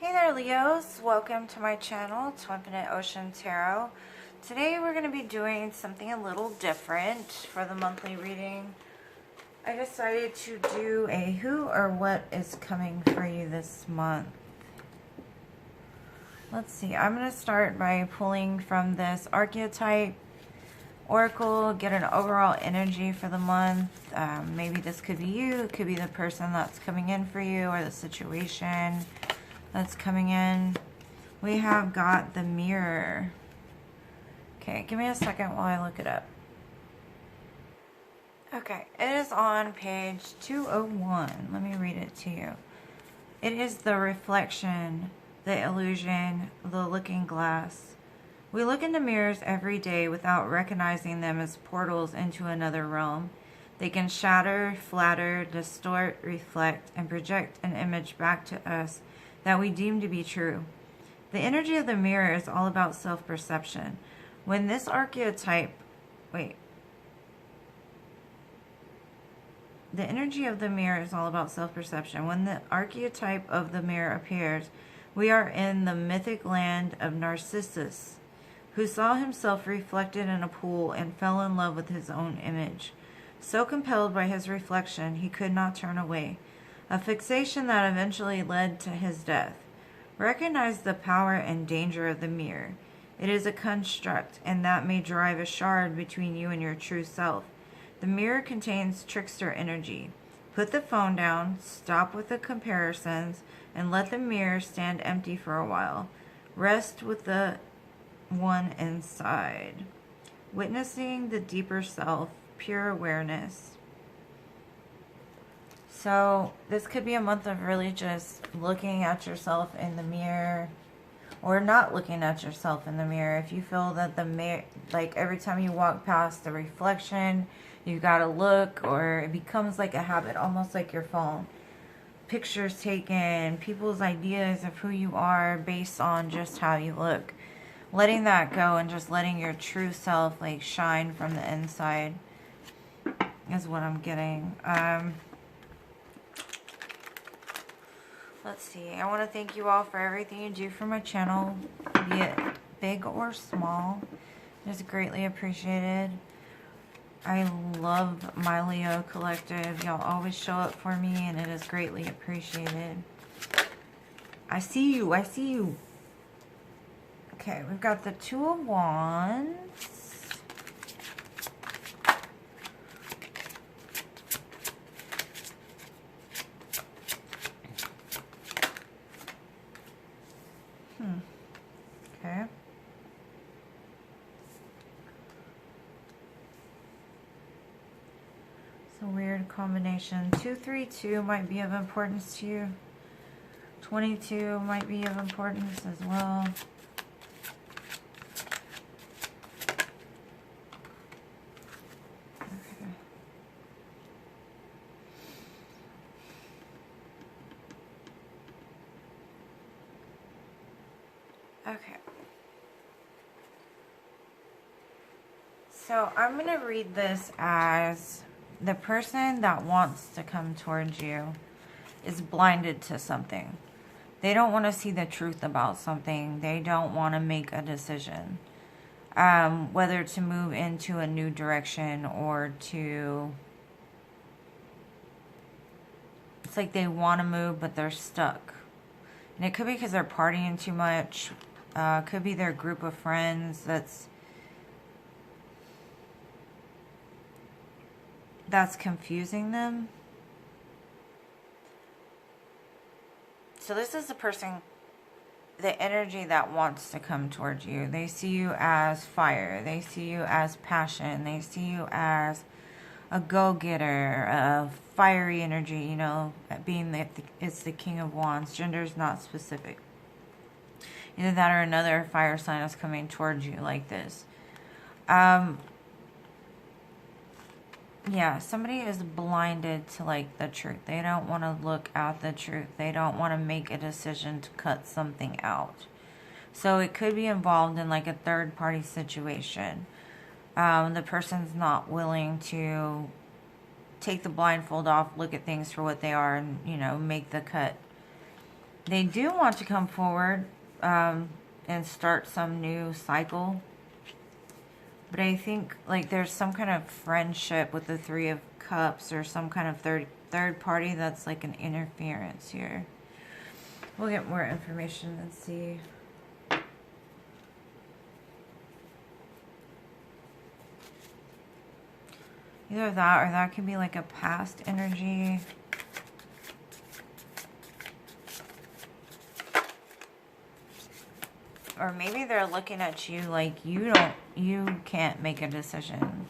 Hey there, Leos. Welcome to my channel, TWINfiniteocean Tarot. Today we're going to be doing something a little different for the monthly reading. I decided to do a who or what is coming for you this month. Let's see. I'm going to start by pulling from this archetype oracle, get an overall energy for the month. Maybe this could be you. It could be the person that's coming in for you or the situation that's coming in. We have got the mirror. Okay, give me a second while I look it up. Okay, it is on page 201. Let me read it to you. It is the reflection, the illusion, the looking glass. We look into mirrors every day without recognizing them as portals into another realm. They can shatter, flatter, distort, reflect, and project an image back to us that we deem to be true. The energy of the mirror is all about self-perception. When this archetype, the energy of the mirror is all about self-perception. When the archetype of the mirror appears, we are in the mythic land of Narcissus, who saw himself reflected in a pool and fell in love with his own image. So compelled by his reflection, he could not turn away. A fixation that eventually led to his death. Recognize the power and danger of the mirror. It is a construct, and that may drive a shard between you and your true self. The mirror contains trickster energy. Put the phone down, stop with the comparisons, and let the mirror stand empty for a while. Rest with the one inside. Witnessing the deeper self, pure awareness. So this could be a month of really just looking at yourself in the mirror, or not looking at yourself in the mirror. If you feel that the mirror, like every time you walk past the reflection, you gotta look, or it becomes like a habit, almost like your phone. Pictures taken, people's ideas of who you are based on just how you look. Letting that go and just letting your true self like shine from the inside is what I'm getting. Let's see. I want to thank you all for everything you do for my channel, be it big or small. It is greatly appreciated. I love my Leo collective. Y'all always show up for me, and it is greatly appreciated. I see you. I see you. Okay, we've got the Two of Wands. Okay. It's a weird combination. 232 might be of importance to you. 22 might be of importance as well. Okay. So I'm going to read this as the person that wants to come towards you is blinded to something. They don't want to see the truth about something. They don't want to make a decision. Whether to move into a new direction or to... It's like they want to move, but they're stuck. And it could be because they're partying too much. Could be their group of friends that's confusing them. So this is the person, the energy that wants to come towards you. They see you as fire. They see you as passion. They see you as a go-getter, a fiery energy, you know, being that it's the King of Wands. Gender is not specific. Either that or another fire sign is coming towards you like this. Yeah, somebody is blinded to like the truth. They don't want to look at the truth. They don't want to make a decision to cut something out. So it could be involved in like a third party situation. The person's not willing to take the blindfold off, look at things for what they are, and, you know, make the cut. They do want to come forward and start some new cycle. But I think like there's some kind of friendship with the Three of Cups, or some kind of third party that's like an interference here. We'll get more information and see. Either that, or that could be like a past energy. Or maybe they're looking at you like you can't make a decision.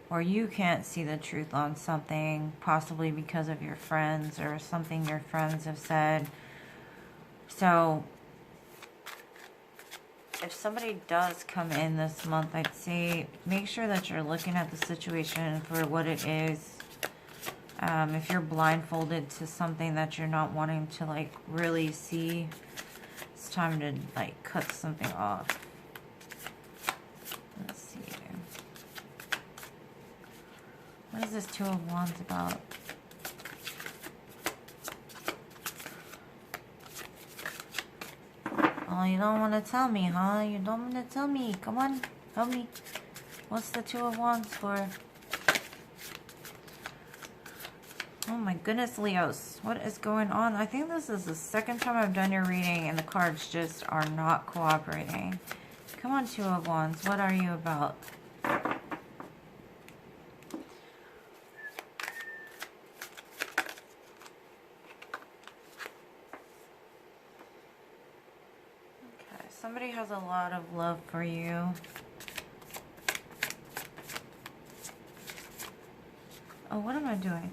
Or you can't see the truth on something, possibly because of your friends or something your friends have said. So, if somebody does come in this month, I'd say make sure that you're looking at the situation for what it is. If you're blindfolded to something that you're not wanting to like really see, it's time to like cut something off. Let's see. What is this Two of Wands about? Oh, you don't want to tell me, huh? You don't want to tell me. Come on, help me. What's the Two of Wands for? Oh my goodness, Leos. What is going on? I think this is the second time I've done your reading and the cards just are not cooperating. Come on, Two of Wands. What are you about? Somebody has a lot of love for you. Oh, what am I doing?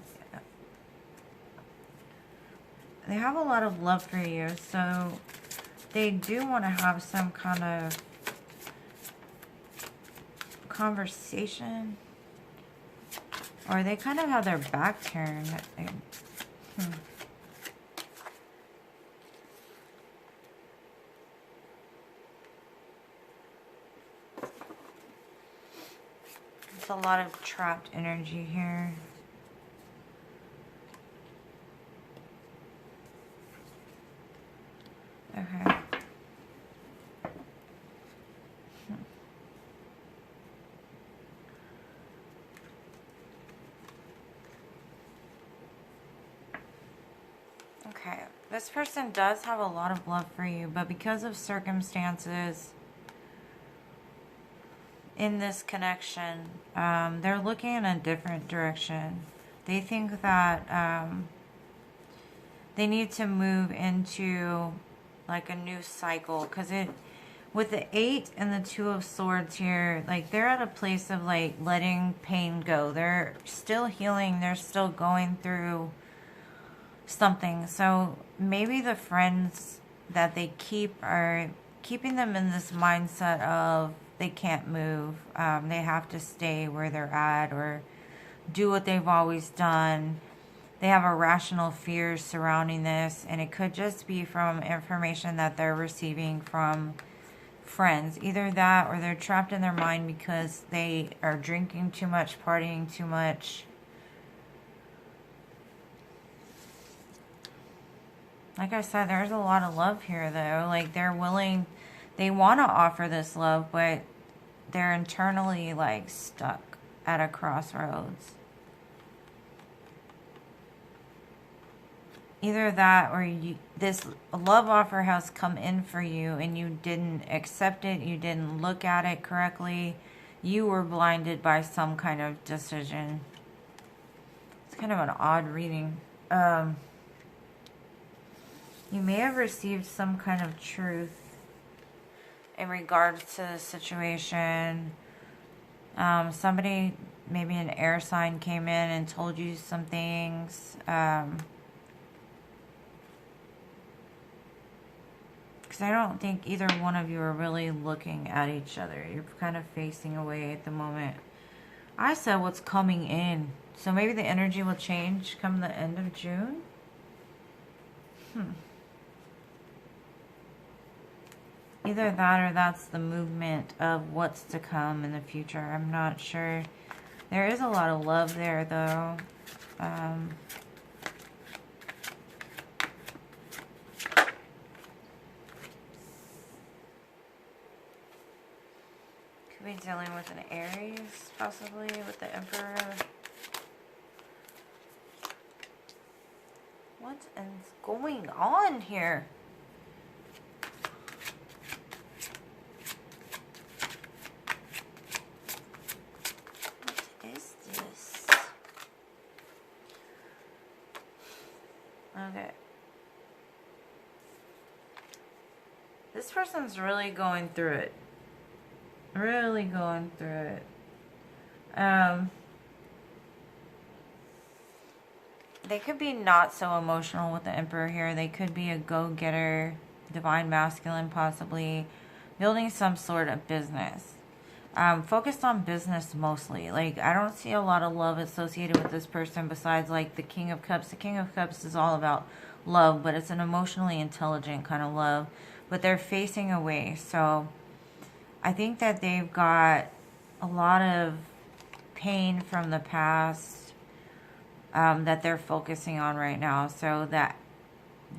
They have a lot of love for you, so they do want to have some kind of conversation. Or they kind of have their back turned. A lot of trapped energy here. Okay. Okay. This person does have a lot of love for you, but because of circumstances in this connection, they're looking in a different direction. They think that they need to move into like a new cycle, because with the 8 and the 2 of Swords here, like they're at a place of like letting pain go. They're still healing. They're still going through something. So maybe the friends that they keep are keeping them in this mindset of they can't move. They have to stay where they're at or do what they've always done. They have irrational fears surrounding this, and it could just be from information that they're receiving from friends. Either that, or they're trapped in their mind because they are drinking too much, partying too much. Like I said, there's a lot of love here, though. Like, they're willing, they want to offer this love, but they're internally, like, stuck at a crossroads. Either that, or this love offer has come in for you and you didn't accept it, you didn't look at it correctly, you were blinded by some kind of decision. It's kind of an odd reading. You may have received some kind of truth in regards to the situation. Somebody, maybe an air sign, came in and told you some things. I don't think either one of you are really looking at each other. You're kind of facing away at the moment. I said what's coming in. So maybe the energy will change come the end of June? Either that, or that's the movement of what's to come in the future. I'm not sure. There is a lot of love there, though. Could be dealing with an Aries, possibly, with the Emperor. What is going on here? What is this? Okay. This person's really going through it. Really going through it. They could be not so emotional with the Emperor here. They could be a go-getter, divine masculine, possibly building some sort of business. Focused on business mostly. Like, I don't see a lot of love associated with this person besides, like, the King of Cups. The King of Cups is all about love, but it's an emotionally intelligent kind of love. But they're facing away, so I think that they've got a lot of pain from the past that they're focusing on right now. So that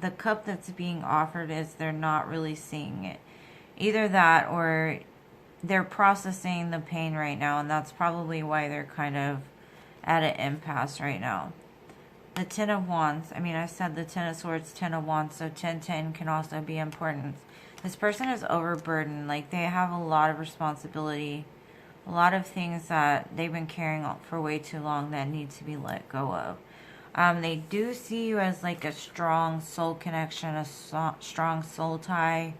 the cup that's being offered is they're not really seeing it. Either that or they're processing the pain right now, and that's probably why they're kind of at an impasse right now. The Ten of Wands, I mean, I said the Ten of Swords, Ten of Wands, so 10-10 can also be important. This person is overburdened. Like, they have a lot of responsibility, a lot of things that they've been carrying on for way too long that need to be let go of. They do see you as like a strong soul connection, a strong soul tie.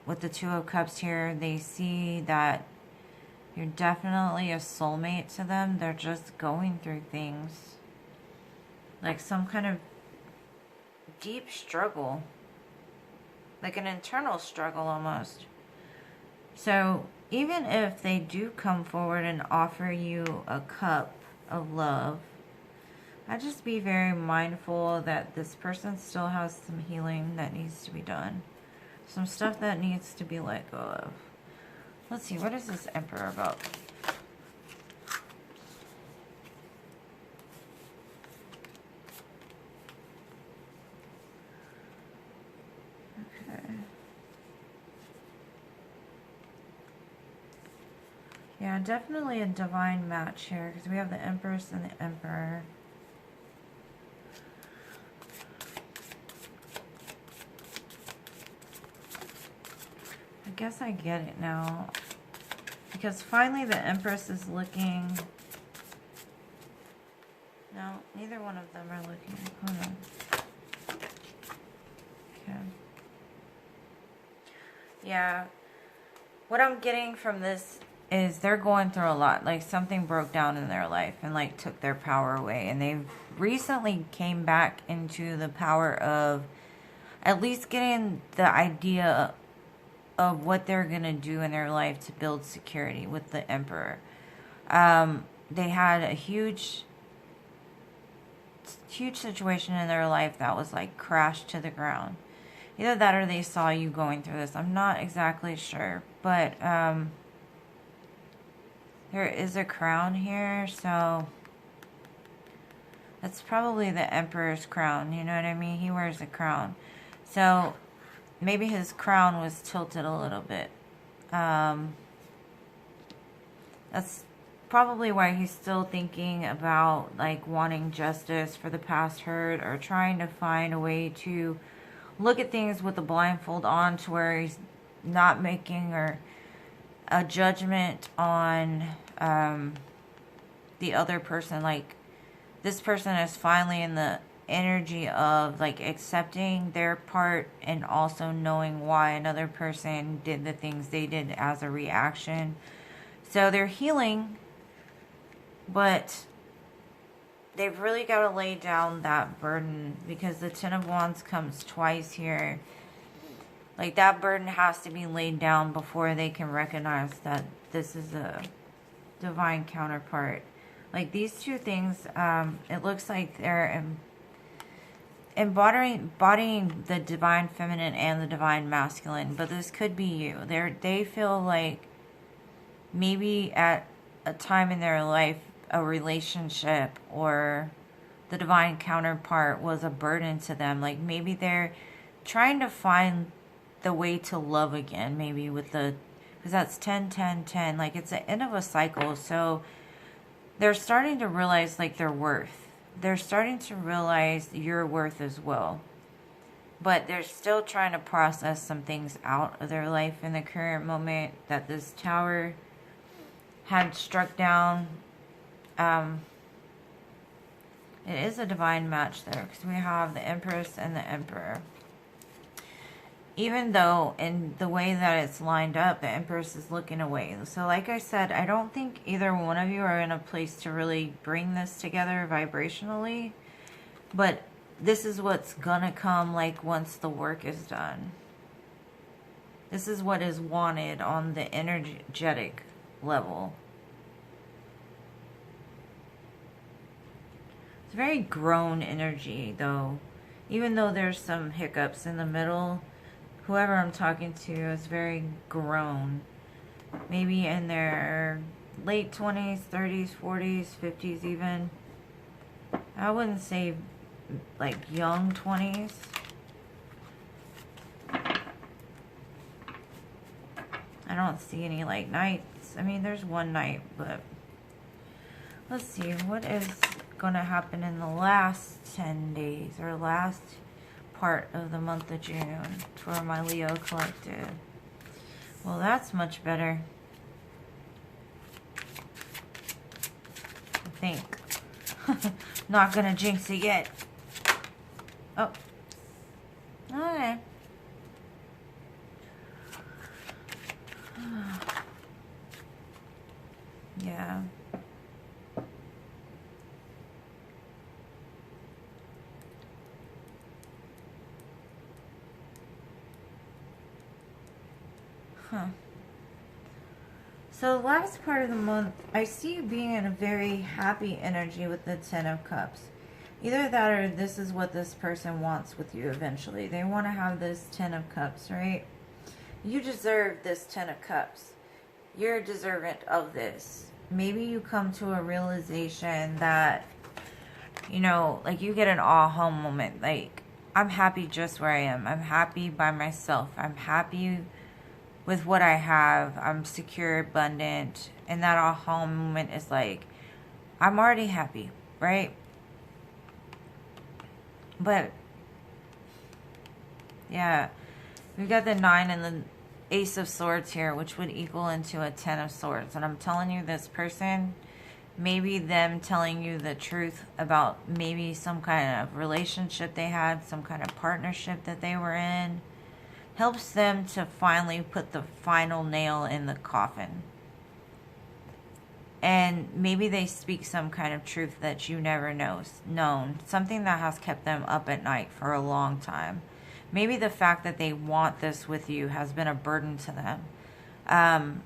With the Two of Cups here, they see that you're definitely a soulmate to them. They're just going through things. Like some kind of deep struggle. Like an internal struggle almost. So even if they do come forward and offer you a cup of love, I just be very mindful that this person still has some healing that needs to be done. Some stuff that needs to be let go of. Let's see, what is this Emperor about? Okay. Yeah, definitely a divine match here because we have the Empress and the Emperor. I guess I get it now. Because finally the Empress is looking... No, neither one of them are looking. Hold on. Okay. Yeah. What I'm getting from this is they're going through a lot. Like something broke down in their life and like took their power away. And they've recently came back into the power of at least getting the idea of what they're going to do in their life to build security with the Emperor. They had a huge situation in their life that was like crashed to the ground. Either that or they saw you going through this. I'm not exactly sure. But there is a crown here, so that's probably the Emperor's crown. You know what I mean? He wears a crown. So maybe his crown was tilted a little bit. That's probably why he's still thinking about like wanting justice for the past hurt or trying to find a way to look at things with a blindfold on to where he's not making a judgment on the other person. Like this person is finally in the energy of like accepting their part and also knowing why another person did the things they did as a reaction. So they're healing, but they've really got to lay down that burden because the Ten of Wands comes twice here. Like that burden has to be laid down before they can recognize that this is a divine counterpart. Like these two things, it looks like they're embodying the divine feminine and the divine masculine, but this could be you. They feel like maybe at a time in their life a relationship or the divine counterpart was a burden to them. Like maybe they're trying to find the way to love again, maybe with the because that's 10, 10, 10. Like, it's the end of a cycle. So they're starting to realize, like, their worth. They're starting to realize your worth as well. But they're still trying to process some things out of their life in the current moment that this tower had struck down. It is a divine match there, because we have the Empress and the Emperor. Even though in the way that it's lined up, the Empress is looking away. So like I said, I don't think either one of you are in a place to really bring this together vibrationally. But this is what's gonna come, like, once the work is done. This is what is wanted on the energetic level. It's very grown energy, though. Even though there's some hiccups in the middle, whoever I'm talking to is very grown. Maybe in their late 20s, 30s, 40s, 50s even. I wouldn't say like young 20s. I don't see any like knights. I mean, there's one knight, but let's see what is going to happen in the last 10 days or last part of the month of June for my Leo collective. Well, that's much better, I think. Not gonna jinx it yet. Oh, okay. Yeah. Huh. So the last part of the month, I see you being in a very happy energy with the Ten of Cups. Either that or this is what this person wants with you eventually. They want to have this Ten of Cups, right? You deserve this Ten of Cups. You're deserving of this. Maybe you come to a realization that, you know, like you get an aha moment. Like, I'm happy just where I am. I'm happy by myself. I'm happy with what I have. I'm secure, abundant. And that aha moment is like, I'm already happy, right? But, yeah, we've got the 9 and the Ace of Swords here, which would equal into a 10 of Swords. And I'm telling you, this person, maybe them telling you the truth about maybe some kind of relationship they had, some kind of partnership that they were in, helps them to finally put the final nail in the coffin. And maybe they speak some kind of truth that you never known. Something that has kept them up at night for a long time. Maybe the fact that they want this with you has been a burden to them.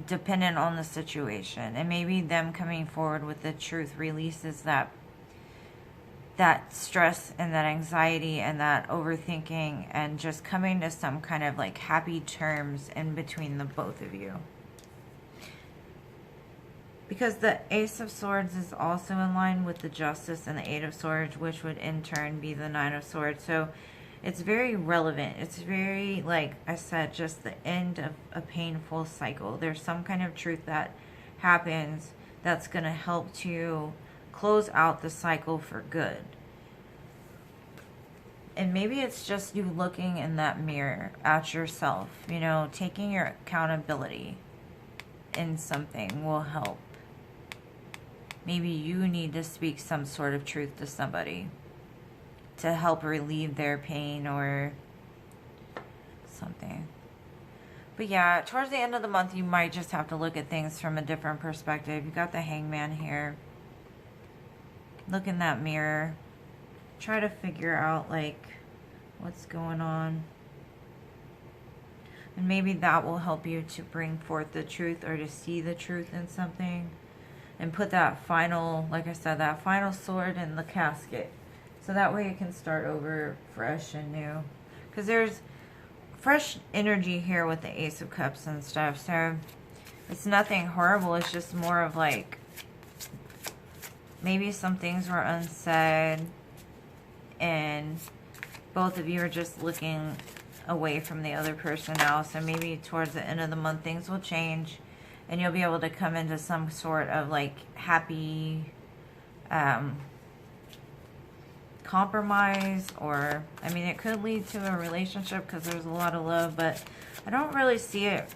Dependent on the situation. And maybe them coming forward with the truth releases that stress and that anxiety and that overthinking, and just coming to some kind of like happy terms in between the both of you. Because the Ace of Swords is also in line with the Justice and the 8 of Swords, which would in turn be the 9 of Swords. So it's very relevant. It's very, like I said, just the end of a painful cycle. There's some kind of truth that happens that's going to help to close out the cycle for good. And maybe it's just you looking in that mirror at yourself, you know, taking your accountability in something will help. Maybe you need to speak some sort of truth to somebody to help relieve their pain or something. But yeah, towards the end of the month, you might just have to look at things from a different perspective. You got the Hangman here. Look in that mirror. Try to figure out, like, what's going on. And maybe that will help you to bring forth the truth, or to see the truth in something. And put that final, like I said, that final sword in the casket. So that way it can start over fresh and new. Because there's fresh energy here with the Ace of Cups and stuff. So it's nothing horrible. It's just more of like, maybe some things were unsaid. And both of you are just looking away from the other person now. So maybe towards the end of the month, things will change. And you'll be able to come into some sort of like happy compromise. Or, I mean, it could lead to a relationship because there's a lot of love. But I don't really see it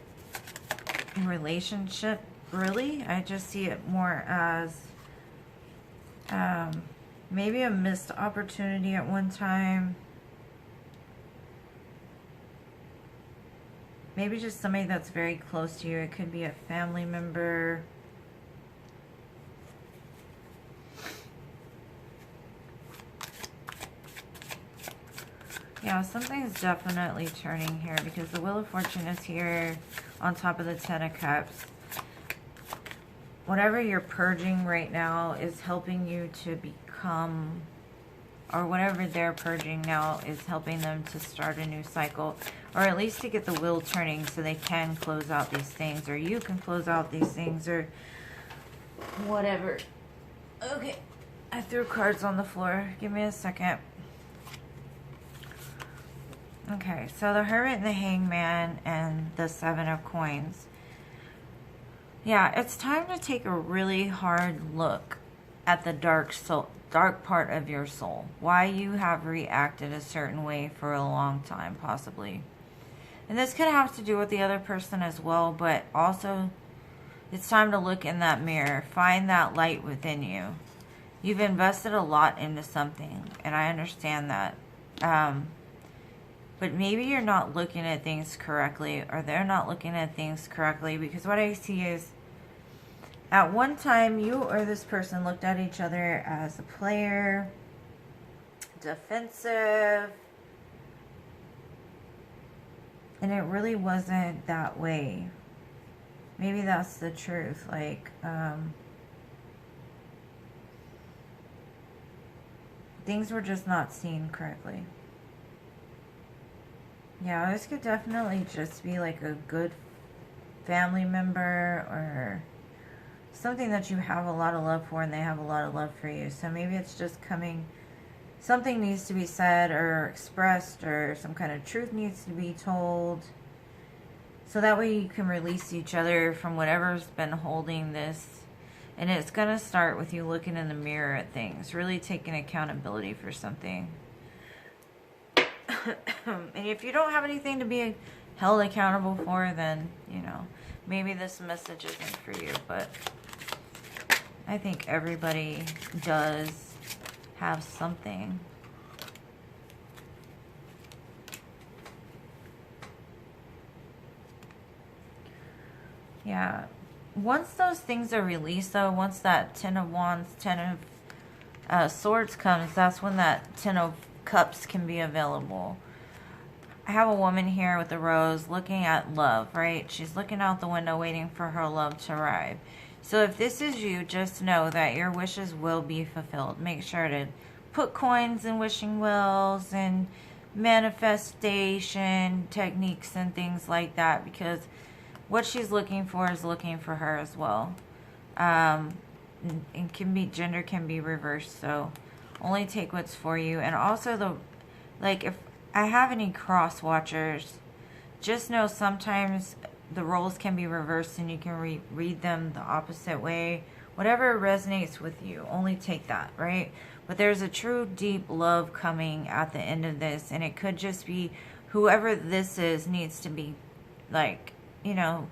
in relationship, really. I just see it more as maybe a missed opportunity at one time. Maybe just somebody that's very close to you. It could be a family member. Yeah, something's definitely turning here because the Wheel of Fortune is here on top of the Ten of Cups. Whatever you're purging right now is helping you to become, or whatever they're purging now is helping them to start a new cycle, or at least to get the wheel turning so they can close out these things, or you can close out these things, or whatever. Okay, I threw cards on the floor. Give me a second. Okay, so the Hermit and the Hangman and the Seven of Coins. Yeah, it's time to take a really hard look at the dark part of your soul. Why you have reacted a certain way for a long time, possibly. And this could have to do with the other person as well, but also it's time to look in that mirror. Find that light within you. You've invested a lot into something, and I understand that. But maybe you're not looking at things correctly, or they're not looking at things correctly, because what I see is at one time you or this person looked at each other as a player, defensive, and it really wasn't that way. Maybe that's the truth. Like, things were just not seen correctly. Yeah, this could definitely just be like a good family member or something that you have a lot of love for and they have a lot of love for you. So maybe it's just coming, something needs to be said or expressed, or some kind of truth needs to be told. So that way you can release each other from whatever's been holding this. And it's going to start with you looking in the mirror at things, really taking accountability for something. And if you don't have anything to be held accountable for, then, you know, maybe this message isn't for you. But I think everybody does have something. Yeah. Once those things are released, though, once that Ten of Wands, Ten of Swords comes, that's when that Ten of Cups can be available. I have a woman here with a rose looking at love, right? She's looking out the window waiting for her love to arrive. So if this is you, just know that your wishes will be fulfilled. Make sure to put coins in wishing wells and manifestation techniques and things like that, because what she's looking for is looking for her as well. And can be, gender can be reversed, so only take what's for you. And also, if I have any cross watchers, just know sometimes the roles can be reversed and you can read them the opposite way. Whatever resonates with you, only take that, right? But there's a true deep love coming at the end of this, and it could just be whoever this is needs to be, like, you know,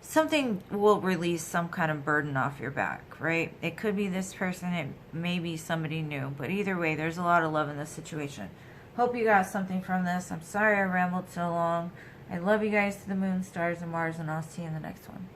something will release some kind of burden off your back, right? It could be this person, it may be somebody new, but either way, there's a lot of love in this situation. Hope you got something from this. I'm sorry I rambled so long. I love you guys to the moon, stars, and Mars, and I'll see you in the next one.